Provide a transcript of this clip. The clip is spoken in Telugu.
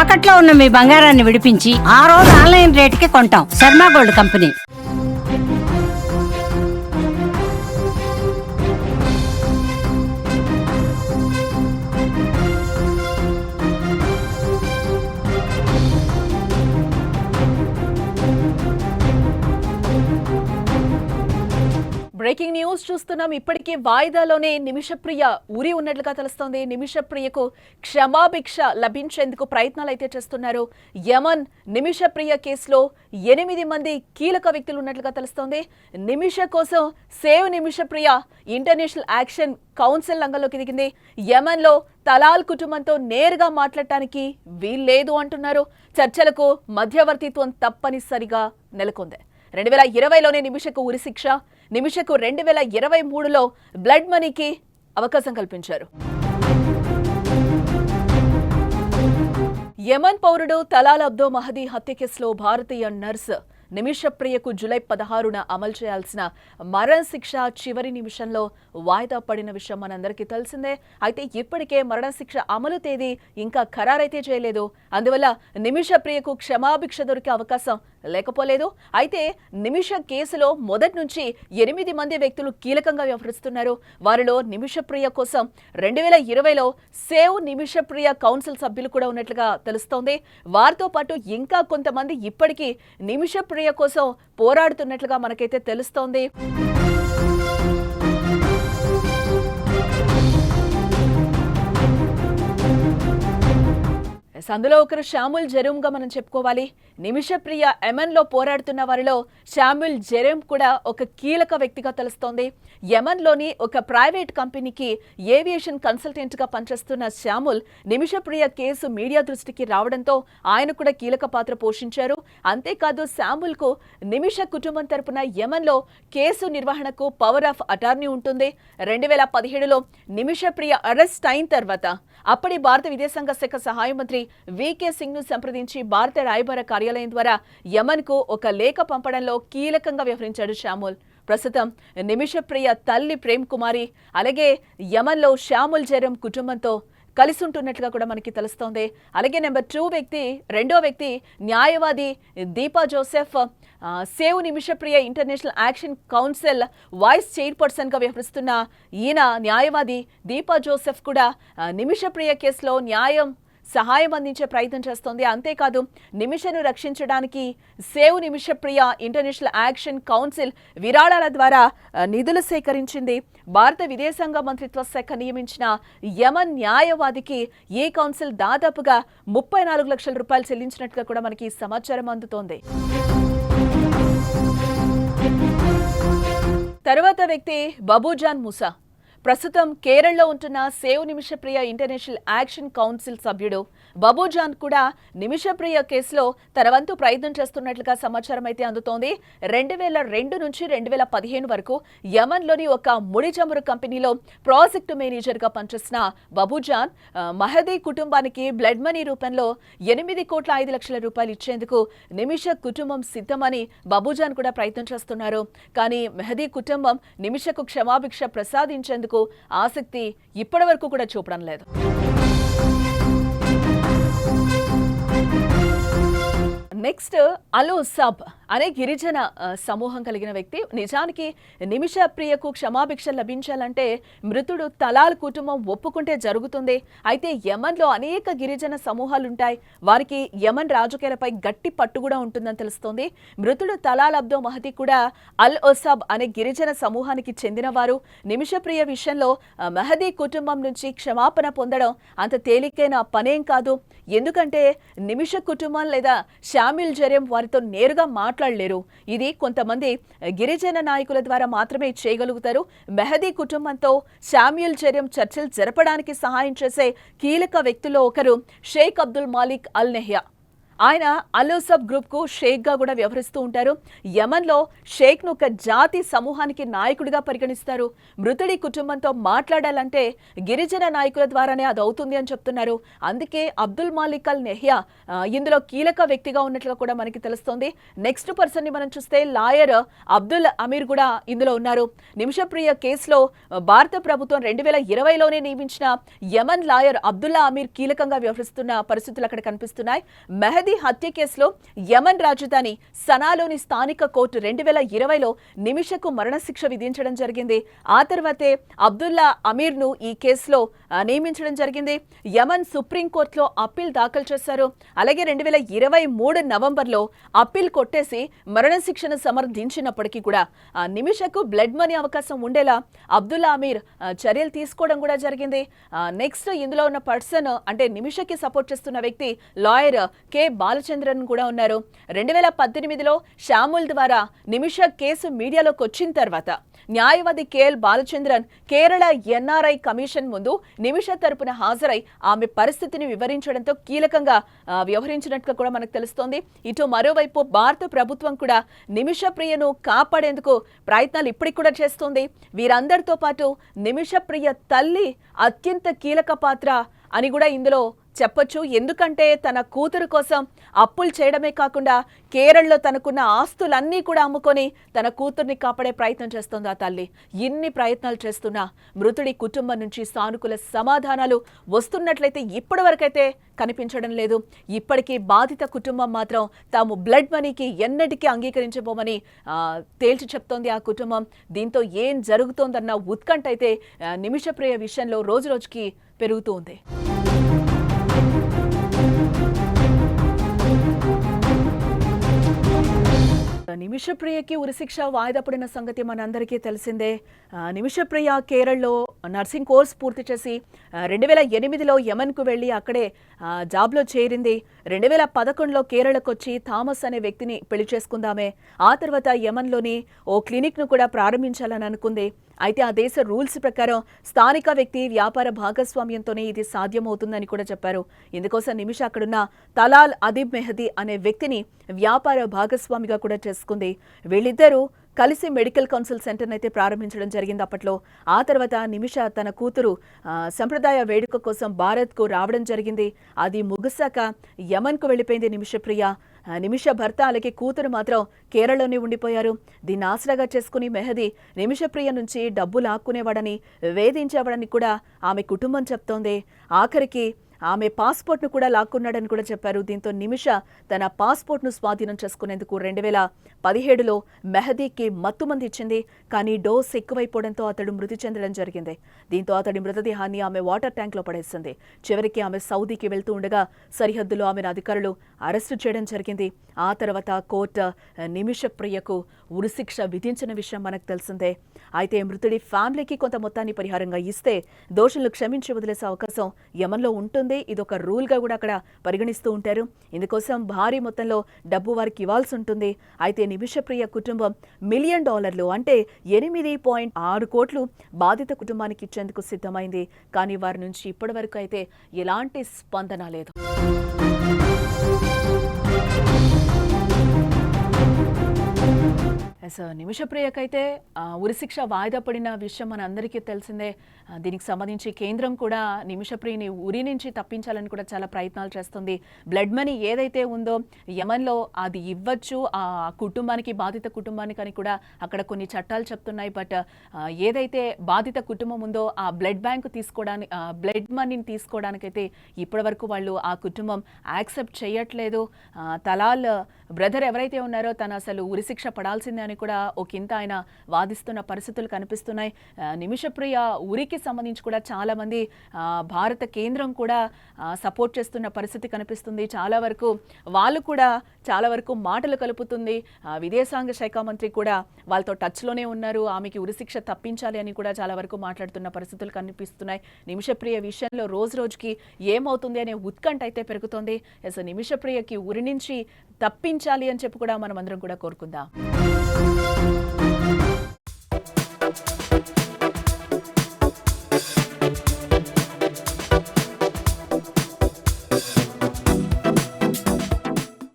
తాకట్లో ఉన్న మీ బంగారాన్ని విడిపించి ఆ రోజు ఆన్లైన్ రేటుకి కొంటాం. Sharma gold company. Breaking news చూస్తున్నాం. ఇప్పటికే వాయిదాలోనే నిమిషప్రియ ఉరి ఉన్నట్లుగా తెలుస్తోంది. నిమిషప్రియకు క్షమాభిక్ష లభించేందుకు ప్రయత్నాలు అయితే చేస్తున్నారు. యమన్ నిమిషప్రియ కేసులో 8 మంది కీలక వ్యక్తులు ఉన్నట్లుగా తెలుస్తోంది. నిమిష కోసం save Nimishapriya international action council రంగంలోకి దిగింది. యమన్లో తలాల్ కుటుంబంతో నేరుగా మాట్లాడటానికి వీల్లేదు అంటున్నారు. చర్చలకు మధ్యవర్తిత్వం తప్పనిసరిగా నెలకొంది. 2020లోనే నిమిషకు ఉరిశిక్ష, నిమిషకు 2023లో బ్లడ్ మనీకి అవకాశం కల్పించారు. యమన్ పౌరుడు తలాల్ అబ్దో మహదీ హత్య కేసులో భారతీయ నర్స్ నిమిషప్రియకు జూలై 16న అమలు చేయాల్సిన మరణ శిక్ష చివరి నిమిషంలో వాయిదా పడిన విషయం మనందరికీ తెలిసిందే. అయితే ఇప్పటికే మరణ శిక్ష అమలు తేదీ ఇంకా ఖరారైతే చేయలేదు. అందువల్ల నిమిషప్రియకు క్షమాభిక్ష దొరికే అవకాశం లేకపోలేదు. అయితే నిమిష కేసులో మొదటి నుంచి 8 మంది వ్యక్తులు కీలకంగా వ్యవహరిస్తున్నారు. వారిలో నిమిషప్రియ కోసం 2020లో సేవ్ నిమిషప్రియ కౌన్సిల్ సభ్యులు కూడా ఉన్నట్లుగా తెలుస్తోంది. వారితో పాటు ఇంకా కొంతమంది ఇప్పటికీ నిమిషప్రియ కోసం పోరాడుతున్నట్లుగా మనకైతే తెలుస్తోంది. అందులో ఒకరు షాముల్ జెరూమ్గా మనం చెప్పుకోవాలి. నిమిషప్రియ యమన్లో పోరాడుతున్న వారిలో షాముల్ జెరూమ్ కూడా ఒక కీలక వ్యక్తిగా తెలుస్తోంది. యమన్లోని ఒక ప్రైవేట్ కంపెనీకి ఏవియేషన్ కన్సల్టెంట్గా పనిచేస్తున్న షాముల్ నిమిషప్రియ కేసు మీడియా దృష్టికి రావడంతో ఆయన కూడా కీలక పాత్ర పోషించారు. అంతేకాదు షాముల్కు నిమిష కుటుంబం తరపున యమన్లో కేసు నిర్వహణకు పవర్ ఆఫ్ అటార్నీ ఉంటుంది. 2017లో నిమిషప్రియ అరెస్ట్ అయిన తర్వాత అప్పటి భారత విదేశాంగ శాఖ సహాయ మంత్రి వికే సింగ్ ను సంప్రదించి భారత రాయబార కార్యాలయం ద్వారా యమన్ కు ఒక లేఖ పంపడంలో కీలకంగా వ్యవహరించాడు షాముల్. ప్రస్తుతం నిమిషప్రియ తల్లి ప్రేమ్ కుమారి అలాగే యమన్లో షాముల్ జెరూమ్ కుటుంబంతో కలిసి ఉంటున్నట్లుగా కూడా మనకి తెలుస్తోంది. అలాగే రెండో వ్యక్తి న్యాయవాది Deepa Joseph save Nimishapriya international action council vice చైర్పర్సన్గా వ్యవహరిస్తున్న ఈయన న్యాయవాది దీపా జోసెఫ్ కూడా నిమిషప్రియ కేసులో సహాయం అందించే ప్రయత్నం చేస్తోంది. అంతేకాదు నిమిషను రక్షించడానికి save Nimishapriya international action council విరాళాల ద్వారా నిధులు సేకరించింది. భారత విదేశాంగ మంత్రిత్వ శాఖ నియమించిన యమన్ న్యాయవాదికి ఈ కౌన్సిల్ దాదాపుగా 34 లక్షల రూపాయలు చెల్లించినట్టుగా కూడా మనకి సమాచారం అందుతోంది. తరువాత వ్యక్తి బబూజాన్ ముసా. ప్రస్తుతం కేరళలో ఉంటున్న save Nimishapriya international action council సభ్యుడు బబూజాన్ కూడా నిమిషప్రియ కేసులో తన వంతు ప్రయత్నం చేస్తున్నట్లుగా సమాచారం అయితే అందుతోంది. 2002 నుంచి 2015 వరకు యమన్లోని ఒక ముడి చమురు కంపెనీలో ప్రాజెక్టు మేనేజర్గా పనిచేసిన బబూజాన్ మహదీ కుటుంబానికి బ్లడ్ మనీ రూపంలో 8,5,00,000 రూపాయలు ఇచ్చేందుకు నిమిష కుటుంబం సిద్ధమని బబూజాన్ కూడా ప్రయత్నం చేస్తున్నారు. కానీ మెహదీ కుటుంబం నిమిషకు క్షమాభిక్ష ప్రసాదించేందుకు ఆసక్తి ఇప్పటి వరకు కూడా చూపడం లేదు. నెక్స్ట్ అల్ ఉసాబ్ అనే గిరిజన సమూహం కలిగిన వ్యక్తి. నిజానికి నిమిషప్రియకు క్షమాభిక్ష లభించాలంటే మృతుడు తలాల్ కుటుంబం ఒప్పుకుంటే జరుగుతుంది. అయితే యమన్లో అనేక గిరిజన సమూహాలుంటాయి. వారికి యమన్ రాజకీయాలపై గట్టి పట్టు కూడా ఉంటుందని తెలుస్తోంది. మృతుడు తలాల్ అబ్దో మహదీ కూడా అల్ ఉసాబ్ అనే గిరిజన సమూహానికి చెందినవారు. నిమిషప్రియ విషయంలో మహదీ కుటుంబం నుంచి క్షమాపణ పొందడం అంత తేలికైన పనేం కాదు. ఎందుకంటే నిమిష కుటుంబం లేదా షామిల్ జెరూమ్ వారితో నేరుగా మాట్లాడలేరు. ఇది కొంతమంది గిరిజన నాయకుల ద్వారా మాత్రమే చేయగలుగుతారు. మెహదీ కుటుంబంతో షామ్యూల్ జెరూమ్ చర్చలు జరపడానికి సహాయం చేసే కీలక వ్యక్తుల్లో ఒకరు షేక్ అబ్దుల్ మాలిక్ అల్ నెహ్యా. ఆయన అలూసబ్ గ్రూప్ కు షేక్ గా కూడా వ్యవహరిస్తూ ఉంటారు. యమన్ లో షేక్ ను ఒక జాతి సమూహానికి నాయకుడిగా పరిగణిస్తారు. మృతుడి కుటుంబంతో మాట్లాడాలంటే గిరిజన నాయకుల ద్వారానే అది అవుతుంది అని చెప్తున్నారు. అందుకే అబ్దుల్ మాలిక్ అల్ నెహ్యా ఇందులో కీలక వ్యక్తిగా ఉన్నట్లుగా కూడా మనకి తెలుస్తోంది. నెక్స్ట్ పర్సన్ ని మనం చూస్తే లాయర్ అబ్దుల్ అమీర్ కూడా ఇందులో ఉన్నారు. నిమిషప్రియ కేసులో భారత ప్రభుత్వం 2020లోనే నియమించిన యమన్ లాయర్ అబ్దుల్లా అమీర్ కీలకంగా వ్యవహరిస్తున్న పరిస్థితులు అక్కడ కనిపిస్తున్నాయి. మెహదీ హత్య కేసులో యమన్ రాజధాని సనాలోని స్థానిక కోర్టు 2020లో నిమిషకు మరణశిక్ష విధించడం జరిగింది. ఆ తర్వాతే అబ్దుల్లా అమీర్ ను ఈ కేసులో నియమించడం జరిగింది. యమన్ సుప్రీంకోర్టులో అప్పీల్ దాఖలు చేశారు. అలాగే 2023 నవంబర్లో అప్పీల్ కొట్టేసి మరణశిక్షను సమర్థించినప్పటికీ కూడా నిమిషకు బ్లడ్ మనీ అవకాశం ఉండేలా అబ్దుల్లా అమీర్ చర్యలు తీసుకోవడం కూడా జరిగింది. నెక్స్ట్ ఇందులో ఉన్న పర్సన్ అంటే నిమిషకి సపోర్ట్ చేస్తున్న వ్యక్తి లాయర్ కె బాలచంద్రన్ కూడా ఉన్నారు. 2018లో శ్యాముల్ ద్వారా నిమిష కేసు మీడియాలోకి వచ్చిన తర్వాత న్యాయవాది KL Balachandran Kerala NRI commission ముందు నిమిష తరపున హాజరై ఆమె పరిస్థితిని వివరించడంతో కీలకంగా వ్యవహరించినట్లు కూడా మనకు తెలుస్తోంది. ఇటు మరోవైపు భారత ప్రభుత్వం కూడా నిమిష ప్రియను కాపాడేందుకు ప్రయత్నాలు ఇప్పటికి కూడా చేస్తోంది. వీరందరితో పాటు నిమిష ప్రియ తల్లి అత్యంత కీలక పాత్ర అని కూడా ఇందులో చెప్పొచ్చు. ఎందుకంటే తన కూతురు కోసం అప్పులు చేయడమే కాకుండా కేరళలో తనకున్న ఆస్తులన్నీ కూడా అమ్ముకొని తన కూతుర్ని కాపాడే ప్రయత్నం చేస్తోంది ఆ తల్లి. ఇన్ని ప్రయత్నాలు చేస్తున్నా మృతుడి కుటుంబం నుంచి సానుకూల సమాధానాలు వస్తున్నట్లయితే ఇప్పటి వరకైతే కనిపించడం లేదు. ఇప్పటికీ బాధిత కుటుంబం మాత్రం తాము బ్లడ్ మనీకి ఎన్నటికీ అంగీకరించబోమని తేల్చి చెప్తోంది ఆ కుటుంబం. దీంతో ఏం జరుగుతోందన్న ఉత్కంఠ అయితే నిమిషప్రియ విషయంలో రోజు రోజుకి పెరుగుతూ ఉంది. నిమిషప్రియకి ఉరిశిక్ష వాయిదా పడిన సంగతి మనందరికీ తెలిసిందే. నిమిషప్రియ కేరళలో నర్సింగ్ కోర్స్ పూర్తి చేసి 2008లో యమన్కు వెళ్ళి అక్కడే జాబ్లో చేరింది. 2011లో కేరళకు వచ్చి థామస్ అనే వ్యక్తిని పెళ్లి చేసుకుందామే. ఆ తర్వాత యమన్లోని ఓ క్లినిక్ను కూడా ప్రారంభించాలని అనుకుంది. అయితే ఆ దేశ రూల్స్ ప్రకారం స్థానిక వ్యక్తి వ్యాపార భాగస్వామ్యంతోనే ఇది సాధ్యమవుతుందని కూడా చెప్పారు. ఇందుకోసం నిమిష అక్కడున్న తలాల్ అదీబ్ మెహదీ అనే వ్యక్తిని వ్యాపార భాగస్వామిగా కూడా చేసుకుంది. వీళ్ళిద్దరూ కలిసి మెడికల్ కౌన్సిల్ సెంటర్ని అయితే ప్రారంభించడం జరిగింది అప్పట్లో. ఆ తర్వాత నిమిష తన కూతురు సంప్రదాయ వేడుక కోసం భారత్కు రావడం జరిగింది. అది ముగిశాక యమన్కు వెళ్ళిపోయింది నిమిషప్రియ. నిమిష భర్త అలాగే కూతురు మాత్రం కేరళలోనే ఉండిపోయారు. దీన్ని ఆసరాగా చేసుకుని మెహదీ నిమిషప్రియ నుంచి డబ్బు లాక్కునేవాడని వేధించేవాడని కూడా ఆమె కుటుంబం చెప్తోంది. ఆఖరికి ఆమె పాస్పోర్ట్ను కూడా లాక్కున్నాడని కూడా చెప్పారు. దీంతో నిమిష తన పాస్పోర్ట్ను స్వాధీనం చేసుకునేందుకు 2017లో మెహదీకి మత్తుమంది ఇచ్చింది. కానీ డోస్ ఎక్కువైపోవడంతో అతడు మృతి చెందడం జరిగింది. దీంతో అతడి మృతదేహాన్ని ఆమె వాటర్ ట్యాంక్లో పడేసింది. చివరికి ఆమె సౌదీకి వెళ్తూ ఉండగా సరిహద్దులో ఆమెను అధికారులు అరెస్టు చేయడం జరిగింది. ఆ తర్వాత కోర్టు నిమిషప్రియకు ఉరిశిక్ష విధించిన విషయం మనకు తెలిసిందే. అయితే మృతుడి ఫ్యామిలీకి కొంత మొత్తాన్ని పరిహారంగా ఇస్తే దోషులను క్షమించి వదిలేసే అవకాశం యమన్లో ఉంటుంది. ఇదొక రూల్ గా కూడా అక్కడ పరిగణిస్తూ ఉంటారు. ఇందుకోసం భారీ మొత్తంలో డబ్బు వారికి ఇవ్వాల్సి ఉంటుంది. అయితే నిమిషప్రియ కుటుంబం $1 మిలియన్ అంటే 8.6 కోట్లు బాధిత కుటుంబానికి ఇచ్చేందుకు సిద్ధమైంది. కానీ వారి నుంచి ఇప్పటి వరకు అయితే ఎలాంటి స్పందన లేదు. నిమిషప్రియకైతే ఉరిశిక్ష వాయిదా పడిన విషయం మన అందరికీ తెలిసిందే. దీనికి సంబంధించి కేంద్రం కూడా నిమిషప్రియని ఉరి నుంచి తప్పించాలని కూడా చాలా ప్రయత్నాలు చేస్తుంది. బ్లడ్ మనీ ఏదైతే ఉందో యమన్లో అది ఇవ్వచ్చు ఆ కుటుంబానికి, బాధిత కుటుంబానికి అని కూడా అక్కడ కొన్ని చట్టాలు చెప్తున్నాయి. బట్ ఏదైతే బాధిత కుటుంబం ఉందో ఆ బ్లడ్ బ్యాంక్ తీసుకోవడానికి, బ్లడ్ మనీని తీసుకోవడానికైతే ఇప్పటి వరకు వాళ్ళు ఆ కుటుంబం యాక్సెప్ట్ చేయట్లేదు. తలాల్ బ్రదర్ ఎవరైతే ఉన్నారో తను అసలు ఉరిశిక్ష పడాల్సిందే అని కూడా ఒకంత ఆయన వాదిస్తున్న పరిస్థితులు కనిపిస్తున్నాయి. నిమిషప్రియ ఉరికి సంబంధించి కూడా చాలా మంది భారత కేంద్రం కూడా సపోర్ట్ చేస్తున్న పరిస్థితి కనిపిస్తుంది. చాలా వరకు మాటలు కలుపుతుంది. విదేశాంగ శాఖ మంత్రి కూడా వాళ్ళతో టచ్లోనే ఉన్నారు. ఆమెకి ఉరిశిక్ష తప్పించాలి అని కూడా చాలా వరకు మాట్లాడుతున్న పరిస్థితులు కనిపిస్తున్నాయి. నిమిషప్రియ విషయంలో రోజు రోజుకి ఏమవుతుంది అనే ఉత్కంఠ అయితే పెరుగుతోంది. నిమిషప్రియకి ఉరి నుంచి తప్పించాలి అని చెప్పి కూడా మనం అందరం కూడా కోరుకుందాం.